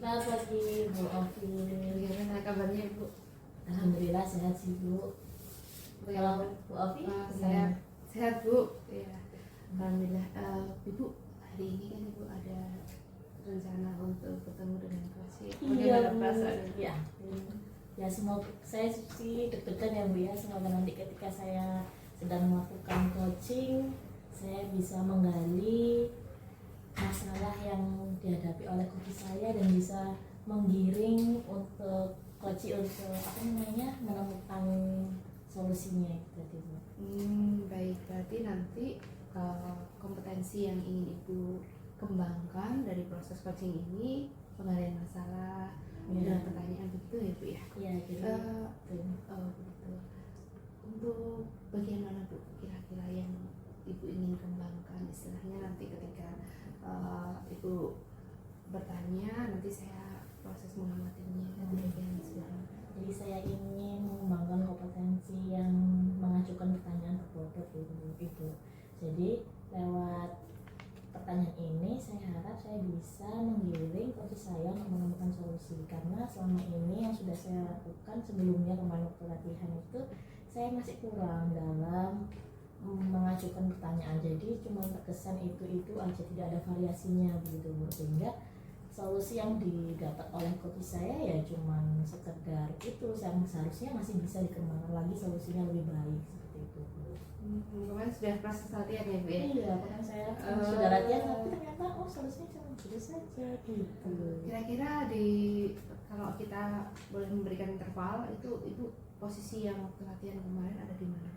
Selamat pagi Bu Ovi. Bagaimana kabarnya Ibu? Alhamdulillah sehat sih Bu. Kalau Bu Ovi? Saya sehat Bu. Ya, alhamdulillah. Ibu, hari ini kan Ibu ada rencana untuk ketemu dengan pasien. Iya Bagaimana perasaan? ya. Ya semoga saya sih deg-degan ya Bu ya. Semoga nanti ketika saya sedang melakukan coaching, saya bisa menggali masalah yang dihadapi oleh coach saya dan bisa menggiring untuk coach untuk menemukan solusinya gitu Bu. Baik, berarti nanti kompetensi yang ingin Ibu kembangkan dari proses coaching ini pengalihan masalah dan pertanyaan begitu ya Bu ya? Iya gitu. Begitu. Untuk bagian mana Bu kira-kira yang Ibu ingin kembangkan, istilahnya nanti ketika Ibu bertanya, nanti saya proses mengamatinya dan bagian sebelah mana? Jadi saya ingin mengembangkan kompetensi yang mengajukan pertanyaan berbobot itu. Jadi lewat pertanyaan ini saya harap saya bisa menggiring coach saya untuk menemukan solusi, karena selama ini yang sudah saya lakukan sebelumnya kemarin waktu latihan itu saya masih kurang dalam mengajukan pertanyaan, jadi cuma terkesan itu aja, tidak ada variasinya begitu Bu, sehingga solusi yang didapat oleh coach saya ya cuma sekedar itu, yang seharusnya masih bisa dikembangkan lagi solusinya lebih baik seperti itu Bu. Kemarin sudah proses latihan ya Bu ya? Iya, kan saya sudah latihan tapi ternyata solusinya cuma itu saja gitu. Kira-kira kalau kita boleh memberikan interval itu posisi yang waktu latihan kemarin ada di mana?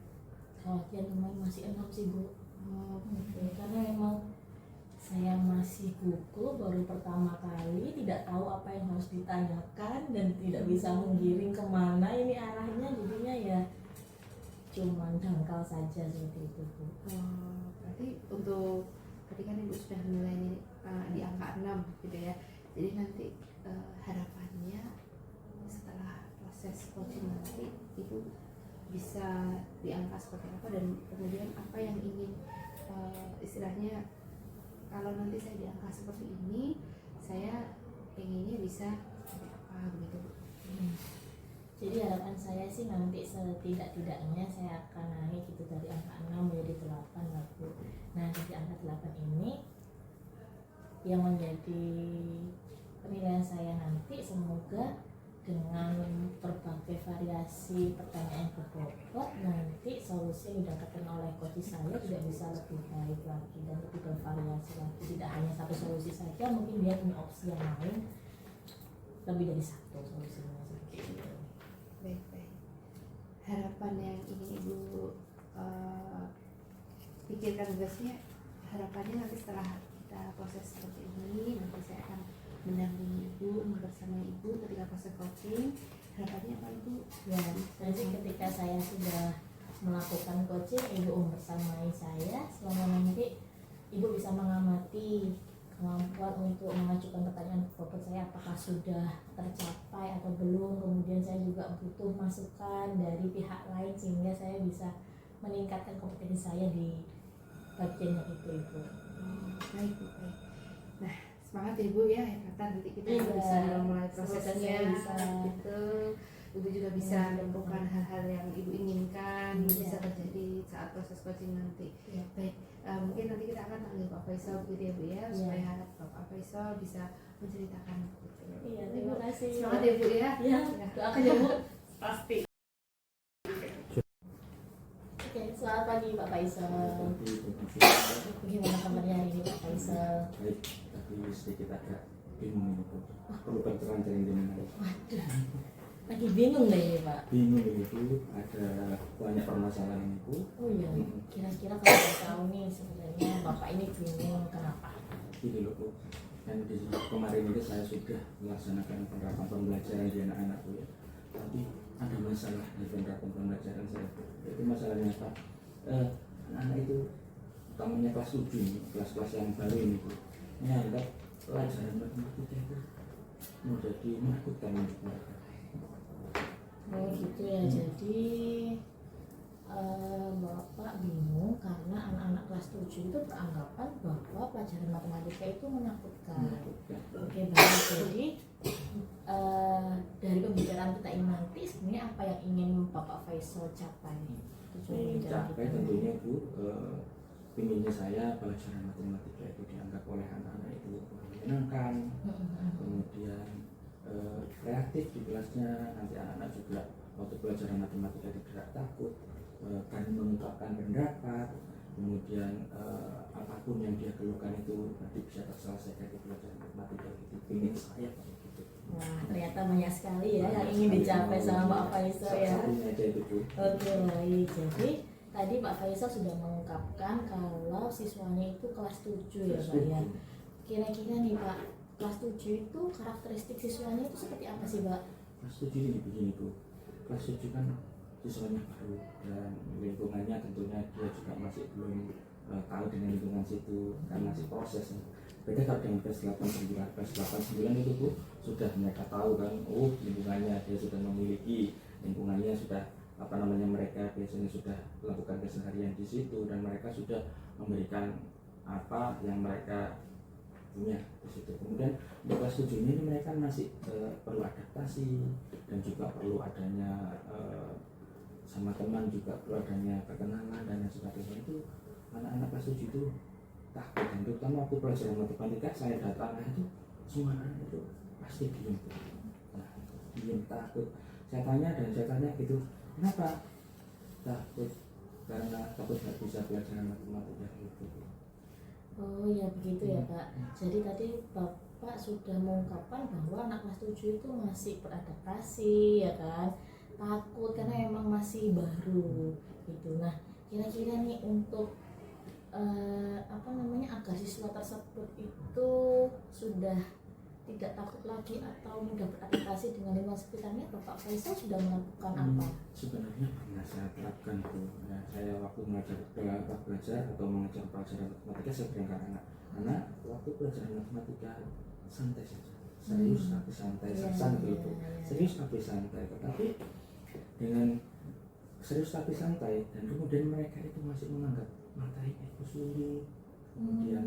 Latihan kemarin masih 6 sih Bu. Karena memang saya masih gugup, baru pertama kali, tidak tahu apa yang harus ditanyakan dan tidak bisa menggiring kemana ini arahnya, jadinya ya cuman dangkal saja seperti itu Bu. Berarti untuk tadi kan Ibu sudah menilai ini di angka 6 gitu ya, jadi nanti harapannya setelah proses coaching nanti Ibu bisa di angka seperti apa, dan kemudian apa yang ingin istilahnya kalau nanti saya di angka seperti ini saya pengennya bisa seperti apa begitu Bu. Jadi harapan saya sih nanti setidak-tidaknya saya akan naik gitu dari angka 6 menjadi 8 lah Bu. Nah dari angka 8 ini yang menjadi penilaian saya nanti, semoga dengan berbagai variasi pertanyaan berbobot nanti solusi yang didapatkan oleh coach saya juga bisa lebih baik lagi dan lebih bervariasi lagi, tidak hanya satu solusi saja, mungkin dia punya opsi yang lain lebih dari satu solusinya seperti itu. Baik. Harapan yang ingin Ibu pikirkan biasanya, harapannya nanti setelah kita proses seperti ini, nanti saya akan mendampingi Ibu, bersama Ibu ketika proses coaching. Harapannya apa Ibu? Ya, nanti ketika saya sudah melakukan coaching, Ibu membersamai saya, selama nanti Ibu bisa mengamati kemampuan untuk mengajukan pertanyaan bobot saya apakah sudah tercapai atau belum. Kemudian saya juga butuh masukan dari pihak lain sehingga saya bisa meningkatkan kompetensi saya di bagian yang itu Ibu. Baik. Nah, semangat Ibu ya, kata nanti kita bisa mulai prosesnya gitu. Ibu juga bisa menemukan hal-hal yang Ibu inginkan bisa terjadi saat proses coaching nanti. Baik, mungkin nanti kita akan panggil Pak Faisal gitu ya Bu ya, supaya Pak Faisal bisa menceritakan gitu. Iya, terima kasih. Semangat ya Bu ya. Ya, doakan ya Bu. Pasti. Oke, selamat pagi Pak Faisal. Bagaimana kabarnya hari ini Pak Faisal? Baik, tapi sedikit agak bingung ini Bu. Perlu bantuan dari jenengan. Waduh, lagi bingung deh ini Pak. Bingung ini Bu, ada banyak permasalahan ini Bu. Oh iya, kira-kira kalau saya tahu nih sebenarnya Bapak ini bingung kenapa? Gini loh Bu, dan di kemarin ini saya sudah melaksanakan penerapan pembelajaran di anak-anak Bu ya. Tapi ada masalah di penerapan pembelajaran saya Bu. Itu masalahnya apa? Anak-anak itu utamanya kelas 7 ini, kelas-kelas yang baru ini Bu. Menganggap pelajaran matematika itu mau jadi menakutkan untuk mereka. Oh gitu ya, jadi Bapak bingung karena anak-anak kelas 7 itu beranggapan bahwa pelajaran matematika itu menakutkan. Oke baik, jadi dari pembicaraan kita ini nanti sebenarnya apa yang ingin Bapak Faisal capai? Tujuan pembicaraan Capai kita. tentunya Bu, pinginnya saya pelajaran matematika itu dianggap oleh anak-anak itu menyenangkan, kemudian kreatif di kelasnya, nanti anak-anak juga waktu pelajaran matematika tidak takut kan mengungkapkan pendapat, kemudian apapun yang dia keluhkan itu nanti bisa terselesaikan di pelajaran matematika itu ingin saya gitu. Wah, ternyata banyak sekali ya yang ingin dicapai sama Pak Faisal ya. Satunya aja itu Bu. Oke, baik. Jadi tadi Pak Faisal sudah mengungkapkan kalau siswanya itu kelas 7 ya Pak ya. Kira-kira nih Pak, kelas 7 itu karakteristik siswanya itu seperti apa sih Pak? Kelas 7 ini begini Bu, kelas 7 kan siswanya baru dan lingkungannya tentunya dia juga masih belum tahu dengan lingkungan situ kan masih proses. Beda kalau dengan kelas 8 9 itu Bu sudah mereka tahu kan, oh lingkungannya dia sudah memiliki lingkungannya sudah mereka biasanya sudah melakukan keseharian di situ dan mereka sudah memberikan apa yang mereka punya di situ. Kemudian di kelas 7 ini mereka masih perlu adaptasi dan juga perlu adanya sama teman, juga perlu adanya perkenalan dan lain sebagainya. Itu anak-anak kelas 7 itu takut, dan terutama waktu pelajaran matematika saya datang itu semua anak itu pasti diem. Nah, diem takut. Saya tanya gitu, kenapa? Takut karena takut nggak bisa pelajaran matematika gitu. Oh ya begitu ya Pak. Jadi tadi Bapak sudah mengungkapkan bahwa anak kelas 7 itu masih beradaptasi ya kan, takut karena emang masih baru gitu. Nah kira-kira nih untuk agar siswa tersebut itu sudah tidak takut lagi atau mudah beradaptasi dengan lingkungan sekitarnya, Bapak Faisal sudah melakukan apa? Sebenarnya pernah saya terapkan Bu. Nah, saya waktu belajar atau mengajar pelajaran matematika saya berikan anak waktu pelajaran matematika santai saja, serius tapi santai, santai Bu. Serius tapi santai, tetapi dengan serius tapi santai dan kemudian mereka itu masih menganggap materi itu sulit, kemudian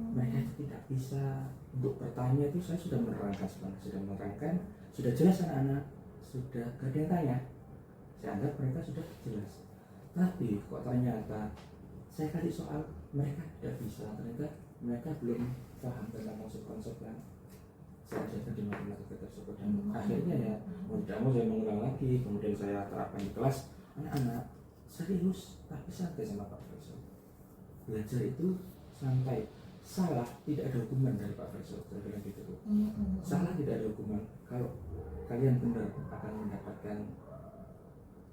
mereka itu tidak bisa untuk bertanya. Itu saya sudah menerangkan sebenarnya, sudah jelas anak-anak sudah gak ada yang tanya, saya anggap mereka sudah jelas, tapi kok ternyata saya kasih soal mereka tidak bisa, ternyata mereka belum paham tentang konsep-konsep yang saya ajarkan di matematika tersebut. Dan akhirnya ya mau tidak mau saya mengulang lagi, kemudian saya terapkan di kelas. Anak-anak serius tapi santai sama Pak Faisal. Belajar itu santai, salah tidak ada hukuman dari Pak Faisal, saya bilang gitu. Salah tidak ada hukuman, kalau kalian benar akan mendapatkan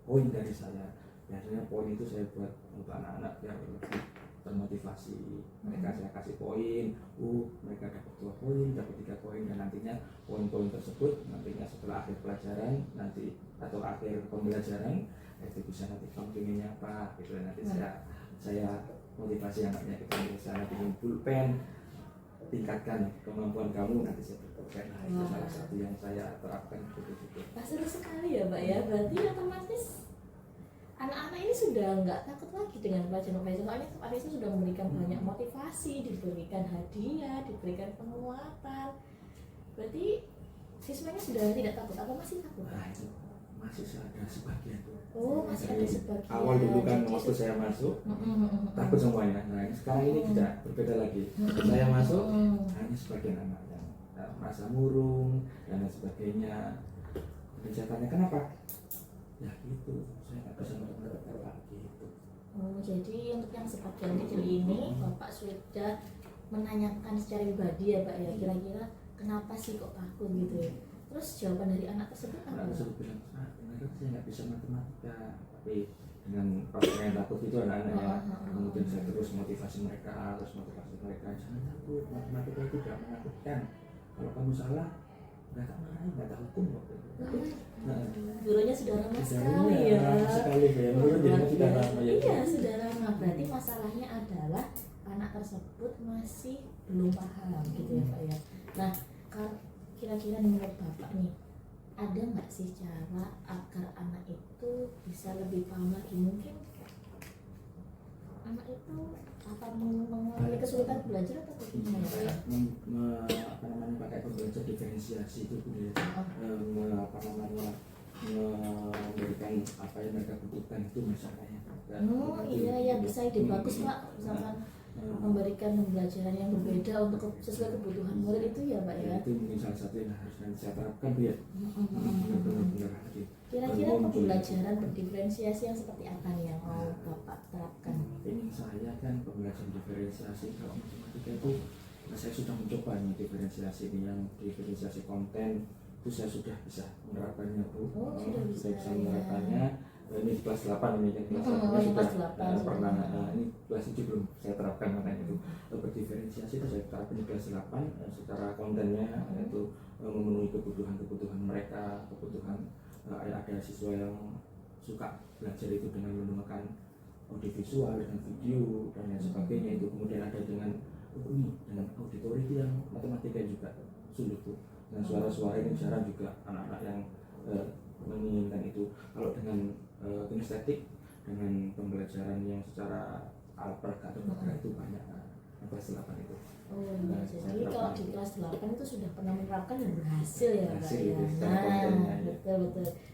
poin dari saya. Biasanya poin itu saya buat untuk anak-anak biar lebih termotivasi. Mereka saya kasih poin, mereka dapat 2 poin, dapat 3 poin, dan nantinya poin-poin tersebut nantinya setelah akhir pelajaran nanti atau akhir pembelajaran itu bisa nanti kamu pengennya apa gitu. Nanti saya motivasi anaknya, kita bisa bikin pulpen, tingkatkan kemampuan kamu, nanti saya berpulpen. Nah, itu salah satu yang saya terapkan gitu. Seru sekali ya Pak ya. Berarti otomatis anak-anak ini sudah nggak takut lagi dengan pelajaran Faisal. Soalnya Pak Faisal sudah memberikan banyak motivasi, diberikan hadiah, diberikan penguatan. Berarti siswanya sudah tidak takut atau masih takut? Nah, itu masih ada sebagian. Masih ada sebagian. Awal dulu kan waktu saya masuk takut semuanya. Nah, sekarang ini tidak berbeda lagi. Saya masuk hanya sebagian anak yang merasa murung dan lain sebagainya. Dan saya tanya kenapa? Ya gitu, saya nggak bisa mendapatkan lagi gitu. Jadi untuk yang sebagian kecil ini Bapak sudah menanyakan secara pribadi ya Pak ya, kira-kira kenapa sih kok takut gitu ya. Terus jawaban dari anak tersebut apa? Anak tersebut bilang, benar saya nggak bisa matematika, tapi dengan perasaan yang takut itu anak-anaknya. Kemudian saya terus motivasi mereka, jangan takut, matematika itu tidak menakutkan. Kalau kamu salah, nggak tak marahin, nggak tak hukum waktu itu. Gurunya sudah ramah sekali ya. Sekali ya, gurunya sudah ramah ya. Iya sudah ramah. Berarti masalahnya adalah anak tersebut masih belum paham gitu ya Pak ya. Nah kira-kira menurut Bapak nih, ada nggak sih cara agar anak itu bisa lebih paham lagi? Mungkin anak itu apa mengalami kesulitan belajar atau bagaimana? Kayak apa namanya pakai pembelajar diferensiasi itu Bu ya. Apa namanya memberikan apa yang mereka butuhkan itu misalnya. Oh iya ya, bisa ide bagus Pak, misalkan memberikan pembelajaran yang berbeda untuk sesuai kebutuhan murid itu ya Pak ya. Itu mungkin salah satu yang harus saya terapkan Bu ya. Benar-benar lagi. Kira-kira pembelajaran berdiferensiasi yang seperti apa nih yang mau Bapak terapkan? Ini saya kan pembelajaran diferensiasi kalau matematika itu saya sudah mencoba nih diferensiasi ini, yang diferensiasi konten itu saya sudah bisa menerapkannya Bu. Oh, sudah bisa, bisa ya. menerapkannya. Ini di kelas 8 ini kan kelas 8 ini sudah kelas 8 pernah. Ini kelas 7 belum saya terapkan makanya itu. Berdiferensiasi itu saya terapkan di kelas 8 secara kontennya itu memenuhi kebutuhan mereka, kebutuhan ada siswa yang suka belajar itu dengan menggunakan audiovisual, dengan video dan lain sebagainya itu. Kemudian ada dengan dengan auditori itu yang matematika juga sulit tuh, dengan suara-suara ini jarang juga anak-anak yang menginginkan itu. Kalau dengan kinestetik, dengan pembelajaran yang secara alper atau bergerak itu banyak kelas 8 itu. Oh iya, jadi kalau di kelas 8 itu sudah pernah menerapkan dan berhasil ya Pak Berhasil ya. itu secara kontennya, ya. Betul.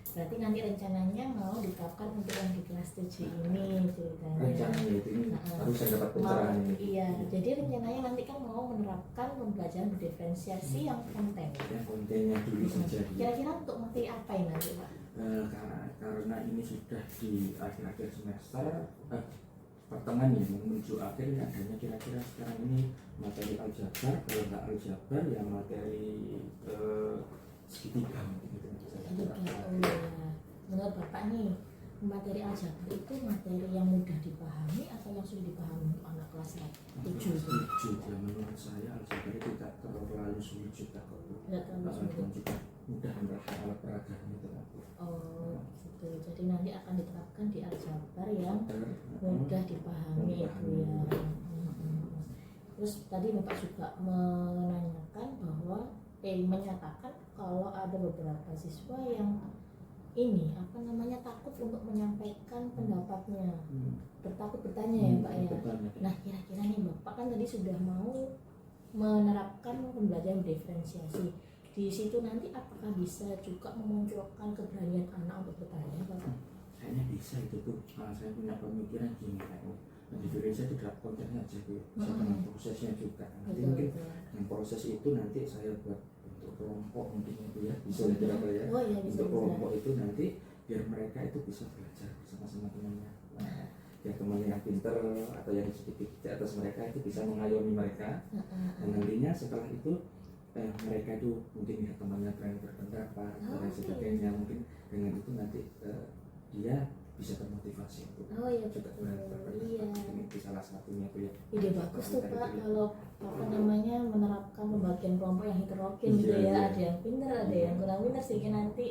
Berarti nanti rencananya mau diterapkan untuk yang di kelas 7 ini ceritanya. Rencananya itu ini harus saya dapat pencerahan ini. Iya, jadi rencananya nanti kan mau menerapkan pembelajaran berdiferensiasi yang konten. Ya, kontennya dulu saja. Kira-kira untuk materi apa ini nanti Pak? Karena ini sudah di akhir-akhir semester, pertengahan ya menuju akhir ya, adanya kira-kira sekarang ini materi aljabar, kalau nggak aljabar ya materi segitiga gitu. Menurut Bapak nih, materi aljabar itu materi yang mudah dipahami atau yang sulit dipahami untuk anak kelas 7? Ya menurut saya aljabar itu tidak terlalu sulit juga kok. Tidak terlalu sulit. Juga mudah merasa alat peragaan itu. Oh gitu, jadi nanti akan diterapkan di aljabar yang mudah dipahami itu ya. Terus tadi Bapak juga menanyakan bahwa menyatakan kalau ada beberapa siswa yang ini apa namanya takut untuk menyampaikan pendapatnya, bertakut bertanya ya Pak ya. Nah kira-kira nih Bapak kan tadi sudah mau menerapkan pembelajaran diferensiasi. Di situ nanti apakah bisa juga memunculkan keberanian anak untuk bertanya Bapak? Kayaknya bisa itu tuh. Saya punya pemikiran gini kayaknya. Diferensiasi itu dalam kontennya aja tuh. Bisa dengan prosesnya juga. Nanti mungkin dengan proses itu nanti saya buat untuk kelompok mungkin itu ya. Bisa belajar apa ya? Oh iya bisa. Untuk kelompok itu nanti biar mereka itu bisa belajar bersama-sama temannya. Ya temannya yang pinter atau yang sedikit di atas mereka itu bisa mengayomi mereka. Dan nantinya setelah itu mereka itu mungkin ya temannya berani berpendapat dan sebagainya. Mungkin dengan itu nanti dia bisa termotivasi untuk juga berani berpendapat. Iya. Itu salah satunya tuh ya. Ide bagus tuh Pak kalau apa namanya menerapkan pembagian kelompok yang heterogen gitu ya. Iya. Ada yang pintar, ada yang kurang pintar sehingga nanti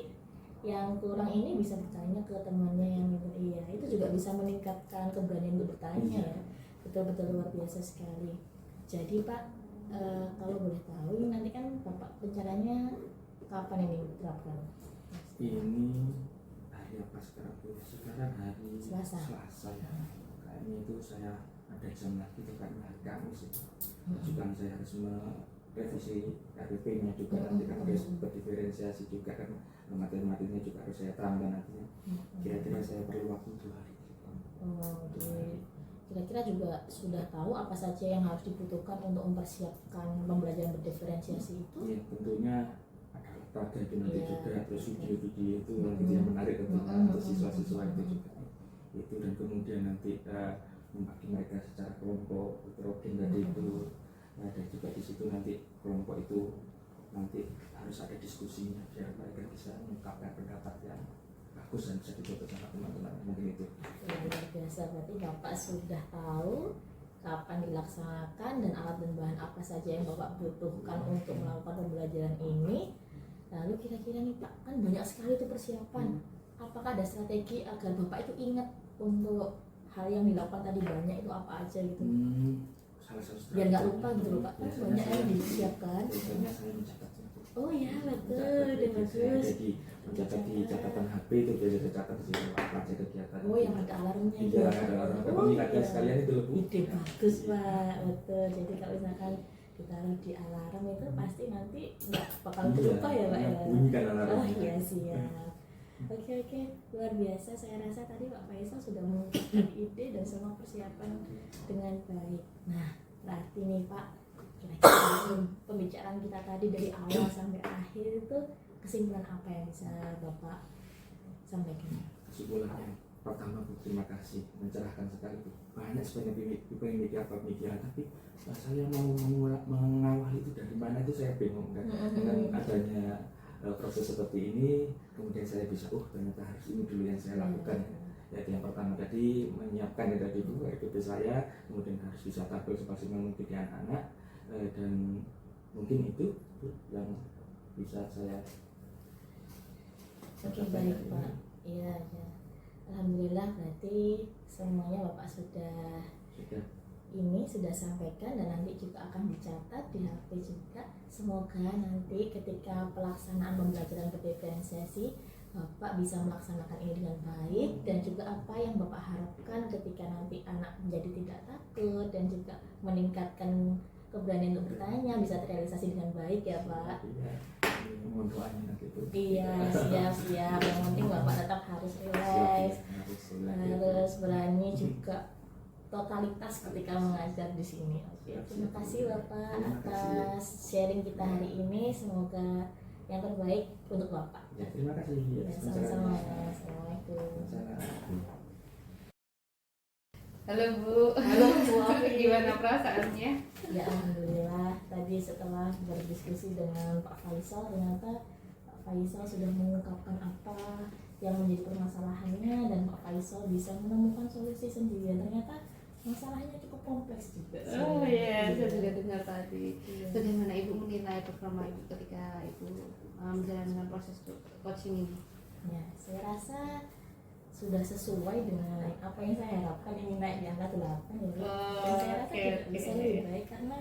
yang kurang ini bisa bertanya ke temannya yang pintar. Iya, itu juga bisa meningkatkan keberanian untuk bertanya ya. Betul-betul luar biasa sekali. Jadi Pak, kalau boleh tahu ini nanti kan Bapak rencananya kapan ini diterapkan? Ini hari apa sekarang tuh? Sekarang hari Selasa ya. Kayaknya itu saya ada jam lagi tuh karena hari Kamis itu. Juga saya harus merevisi RPP-nya juga nanti kan harus berdiferensiasi juga kan, materi-materinya juga harus saya terangkan nantinya. Kira-kira saya perlu waktu 2 hari. Oh, oke. Kira-kira juga sudah tahu apa saja yang harus dibutuhkan untuk mempersiapkan pembelajaran berdiferensiasi itu? Iya, tentunya ada olahraga itu nanti juga, terus video-video itu nanti yang menarik tentunya untuk siswa-siswa itu juga. Itu dan kemudian nanti membagi mereka secara kelompok heterogen tadi itu. Ada juga di situ nanti kelompok itu nanti harus ada diskusinya biar mereka bisa mengungkapkan pendapat yang bagus dan bisa dicoba sama teman-teman mungkin itu. Luar biasa, berarti Bapak sudah tahu kapan dilaksanakan dan alat dan bahan apa saja yang Bapak butuhkan untuk melakukan pembelajaran ini. Lalu kira-kira nih Pak, kan banyak sekali itu persiapan. Apakah ada strategi agar Bapak itu ingat untuk hal yang dilakukan tadi banyak itu apa aja gitu? salah satu biar nggak lupa gitu loh Pak, kan biasanya banyak saya yang disiapkan. biasanya saya mencatat. Oh ya betul, Mencatat, udah bagus. jadi mencatat di catatan HP itu biasa tercatat di situ apa aja kegiatan. Oh yang ada alarmnya itu. Iya, ada orang Oh mengingatkan iya. sekalian itu loh Bu. Ide bagus Pak, betul. Jadi kalau misalkan kita taruh di alarm itu pasti nanti nggak bakal terlupa ya Pak ya. Bunyikan alarm. Oh iya siap. Oke, luar biasa. Saya rasa tadi Pak Faisal sudah mengungkapkan ide dan semua persiapan dengan baik. Nah, berarti nih Pak, kira-kira pembicaraan kita tadi dari awal sampai akhir itu kesimpulan apa yang bisa Bapak sampaikan? Kesimpulan yang pertama Bu, terima kasih, mencerahkan sekali Bu. Banyak sebenarnya pengen mikir apa pemikiran, tapi saya mau mengawal itu dari mana itu saya bingung kan. Dengan adanya proses seperti ini, kemudian saya bisa, ternyata harus ini dulu yang saya lakukan. Jadi yang pertama tadi menyiapkan ya tadi Bu, RPP saya, kemudian harus bisa tampil semaksimal mungkin di anak-anak, dan mungkin itu Bu, yang bisa saya. Oke baik Pak. Iya ya. Alhamdulillah berarti semuanya Bapak sudah sampaikan dan nanti juga akan dicatat di HP juga. Semoga nanti ketika pelaksanaan pembelajaran berdiferensiasi Bapak bisa melaksanakan ini dengan baik, dan juga apa yang Bapak harapkan ketika nanti anak menjadi tidak takut dan juga meningkatkan keberanian untuk bertanya bisa terrealisasi dengan baik ya Pak. Mohon doanya nanti Bu. Iya siap. Yang penting Bapak tetap harus relax, harus berani juga totalitas ketika mengajar di sini. Oke, terima kasih Bapak atas sharing kita hari ini. Semoga yang terbaik untuk Bapak. Ya, terima kasih. Ya, sama-sama. Assalamualaikum. Halo Bu. Halo Bu Afi. Gimana perasaannya? Ya alhamdulillah, tadi setelah berdiskusi dengan Pak Faisal, ternyata Pak Faisal sudah mengungkapkan apa yang menjadi permasalahannya dan Pak Faisal bisa menemukan solusi sendiri. Ternyata masalahnya cukup kompleks juga. Oh iya, saya juga dengar tadi. Iya. Bagaimana Ibu menilai performa Ibu ketika Ibu menjalankan proses coaching ini? Ya, saya rasa sudah sesuai dengan apa yang saya harapkan, ingin naik di angka 8 ya. Dan saya rasa tidak bisa lebih baik karena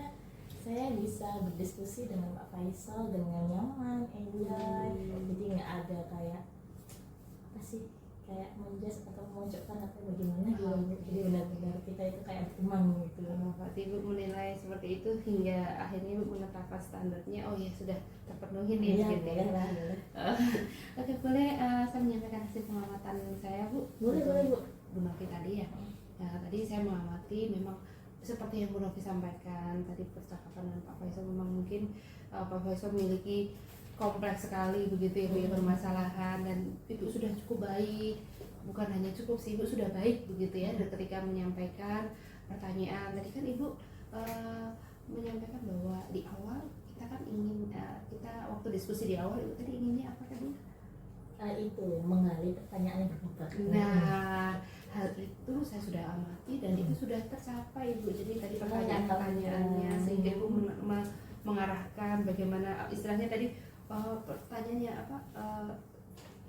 saya bisa berdiskusi dengan Pak Faisal dengan nyaman, enjoy. Jadi nggak ada kayak apa sih, kayak menjudge atau memojokkan atau bagaimana gitu. Jadi benar-benar kita itu kayak teman gitu. Berarti Ibu menilai seperti itu hingga akhirnya Ibu menetapkan standarnya. Oh ya sudah terpenuhi nih. Iya, gitu ya. boleh. Oke, boleh saya menyampaikan hasil pengamatan saya Bu? Boleh Bu. Bu Novi tadi ya. Ya, tadi saya mengamati memang seperti yang Bu Novi sampaikan tadi, percakapan dengan Pak Faisal memang mungkin Pak Faisal memiliki kompleks sekali begitu ya Bu, ya, permasalahan, dan Ibu sudah cukup baik, bukan hanya cukup sih, Ibu sudah baik begitu ya, dan ketika menyampaikan pertanyaan tadi kan Ibu menyampaikan bahwa di awal kita kan ingin kita waktu diskusi di awal Ibu tadi inginnya apa tadi? Itu menggali pertanyaan yang berbobot. Nah, hal itu saya sudah amati dan itu sudah tercapai Bu. Jadi tadi pertanyaan-pertanyaannya sehingga Ibu mengarahkan bagaimana istilahnya tadi pertanyaannya apa,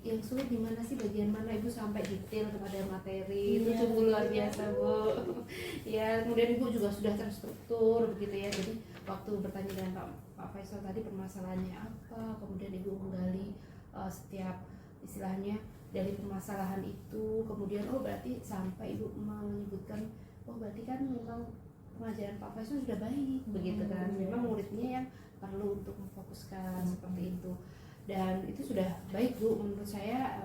yang sulit di mana sih, bagian mana, Ibu sampai detail kepada materi. Itu sungguh luar biasa Bu. Ya, kemudian Ibu juga sudah terstruktur begitu ya. Jadi waktu bertanya dengan Pak Faisal tadi permasalahannya apa, kemudian Ibu menggali setiap istilahnya dari permasalahan itu, kemudian berarti sampai Ibu menyebutkan berarti kan memang pengajaran Pak Faisal sudah baik begitu kan, memang muridnya yang perlu untuk memfokuskan seperti itu, dan itu sudah baik Bu menurut saya,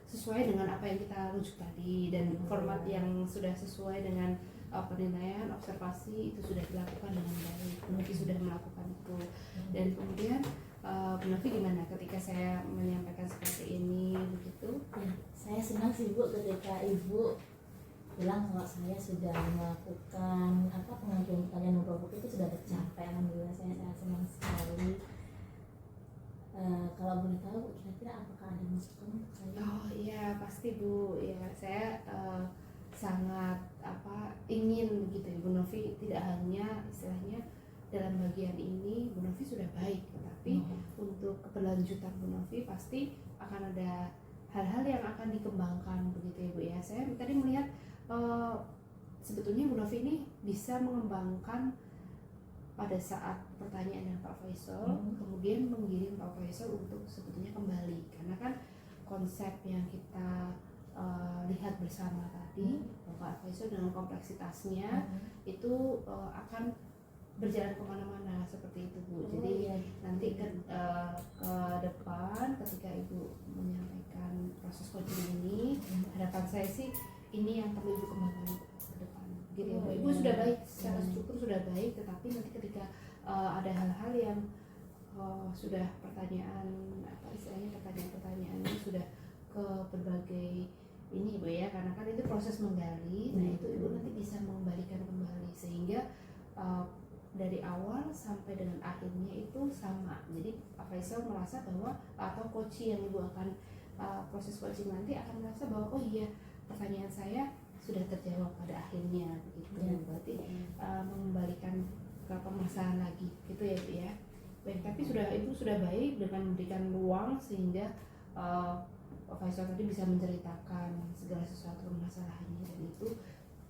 sesuai dengan apa yang kita rujuk tadi, dan format yang sudah sesuai dengan penilaian observasi itu sudah dilakukan dengan baik. Mungkin sudah melakukan itu, dan kemudian Bu Novi gimana ketika saya menyampaikan seperti ini begitu? Ya, saya senang sih Bu ketika Ibu bilang kalau saya sudah melakukan pengajuan pertanyaan memprovoke itu sudah tercapai. Alhamdulillah, saya senang sekali. Kalau boleh tahu kira-kira apakah ada masukan untuk saya? Oh iya pasti Bu, ya saya sangat ingin begitu ya Bu Novi, tidak hanya istilahnya dalam bagian ini Bu Novi sudah baik, tetapi untuk keberlanjutan Bu Novi pasti akan ada hal-hal yang akan dikembangkan begitu ya Bu ya. Saya tadi melihat sebetulnya Bu Novi ini bisa mengembangkan pada saat pertanyaan dengan Pak Faisal, kemudian mengirim Pak Faisal untuk sebetulnya kembali, karena kan konsep yang kita lihat bersama tadi, Pak Faisal dengan kompleksitasnya itu akan berjalan kemana-mana seperti itu Bu. Jadi nanti ke depan ketika Ibu menyampaikan proses coaching ini, harapan saya sih ini yang perlu Ibu kembangkan ke depan. Gitu ya, Bu. Ibu sudah baik secara struktur sudah baik, tetapi nanti ketika ada hal-hal yang sudah pertanyaan apa istilahnya pertanyaan-pertanyaan ini sudah ke berbagai ini Bu ya, karena kan itu proses menggali. Nah itu Ibu nanti bisa mengembalikan kembali sehingga dari awal sampai dengan akhirnya itu sama. Jadi Pak Faisal merasa bahwa atau coach yang Ibu akan proses coaching nanti akan merasa bahwa oh iya pertanyaan saya sudah terjawab pada akhirnya begitu. Berarti mengembalikan ke permasalahan lagi gitu ya Bu ya. Baik, tapi Ibu sudah baik dengan memberikan ruang sehingga Pak Faisal tadi bisa menceritakan segala sesuatu permasalahannya, dan itu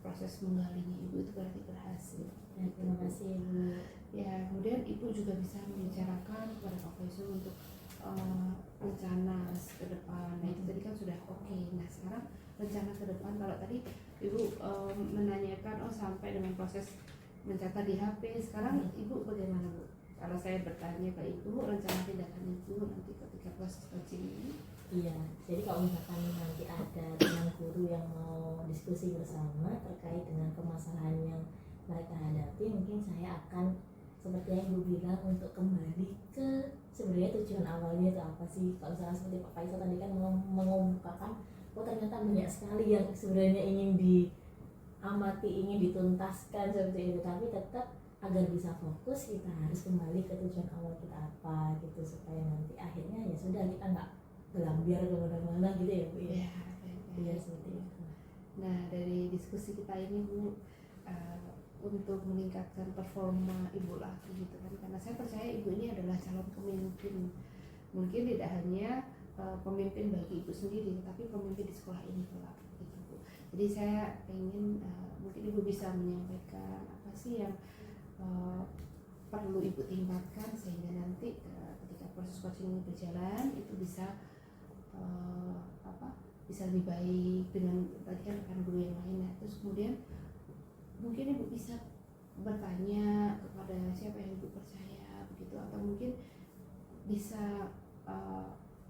proses menggalinya Ibu itu berarti berhasil. Ya, terima kasih Ibu. Ya, kemudian Ibu juga bisa membicarakan kepada Pak Faisal untuk rencana ke depan. Nah itu tadi kan sudah oke. Nah sekarang rencana ke depan, kalau tadi Ibu menanyakan sampai dengan proses mencatat di HP, sekarang Ibu bagaimana Bu? Kalau saya bertanya ke Ibu, rencana tindakan Ibu nanti ketika proses coaching ini? Iya, jadi kalau misalkan nanti ada teman guru yang mau diskusi bersama terkait dengan permasalahan yang mereka hadapi, mungkin saya akan seperti yang Ibu bilang untuk kembali ke sebenarnya tujuan awalnya itu apa sih. Kalau misalnya seperti Pak Faisal tadi kan mengemukakan, oh ternyata banyak sekali yang sebenarnya ingin diamati, ingin dituntaskan seperti itu, tapi tetap agar bisa fokus kita harus kembali ke tujuan awal kita apa gitu, supaya nanti akhirnya ya sudah kita nggak gelambiar kemana-mana gitu ya Bu ya. Iya seperti itu. Nah dari diskusi kita ini Bu, untuk meningkatkan performa Ibu lagi gitu kan, karena saya percaya Ibu ini adalah calon pemimpin, mungkin tidak hanya pemimpin bagi Ibu sendiri, tapi pemimpin di sekolah ini kelak gitu Bu. Jadi saya ingin mungkin Ibu bisa menyampaikan apa sih yang perlu Ibu tingkatkan sehingga nanti ketika proses coaching ini berjalan itu bisa bisa lebih baik dengan tadi kan rekan guru yang lain. Terus kemudian mungkin Ibu bisa bertanya kepada siapa yang Ibu percaya begitu, atau mungkin bisa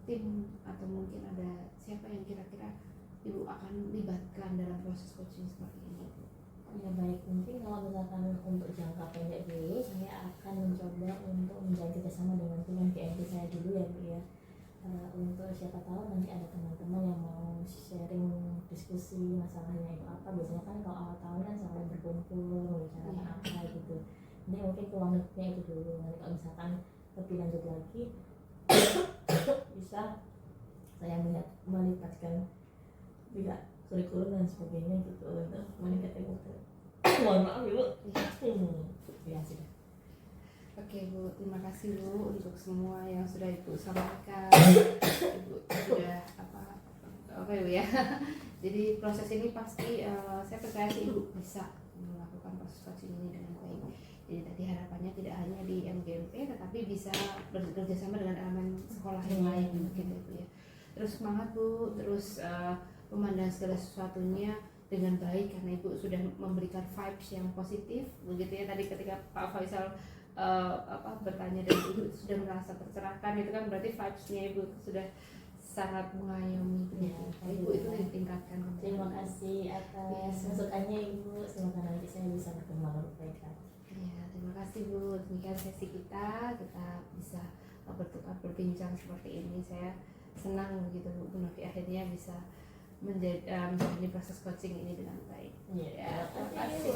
tim, atau mungkin ada siapa yang kira-kira Ibu akan libatkan dalam proses coaching seperti ini. Ya baik, mungkin kalau misalkan untuk jangka pendek dulu saya akan mencoba untuk menjalin kerjasama dengan tim GMP saya dulu ya Bu ya. Untuk siapa tahu nanti ada teman-teman yang mau sharing diskusi masalahnya itu apa. Biasanya kan kalau awal tahun kan selalu berkumpul membicarakan apa gitu. Jadi mungkin keluarnya itu dulu. Nanti kalau misalkan lebih lanjut lagi bisa saya melibatkan juga kurikulum dan sebagainya gitu untuk meningkatkan itu. Mohon maaf Ibu. Ya sudah. Oke Bu, terima kasih Bu untuk semua yang sudah Ibu sampaikan. Ibu sudah oke Bu ya. Jadi proses ini pasti saya percaya sih Ibu bisa melakukan proses coaching ini dengan baik. Jadi tadi harapannya tidak hanya di MGMP tetapi bisa bekerja sama dengan elemen sekolah yang lain gitu Bu ya. Terus semangat Bu, terus memandang segala sesuatunya dengan baik karena Ibu sudah memberikan vibes yang positif begitu ya. Tadi ketika Pak Faisal bertanya dan Ibu sudah merasa tercerahkan, itu kan berarti vibes-nya Ibu sudah sangat mengayomi ya, Ibu itu ditingkatkan. Terima kasih atas masukannya Ibu, semoga nanti saya bisa berkembang lebih baik lagi. Ya, terima kasih Bu. Demikian sesi kita bisa bertukar berbincang seperti ini. Saya senang begitu Bu Novi akhirnya bisa menjalani proses coaching ini dengan baik. Ya, terima kasih.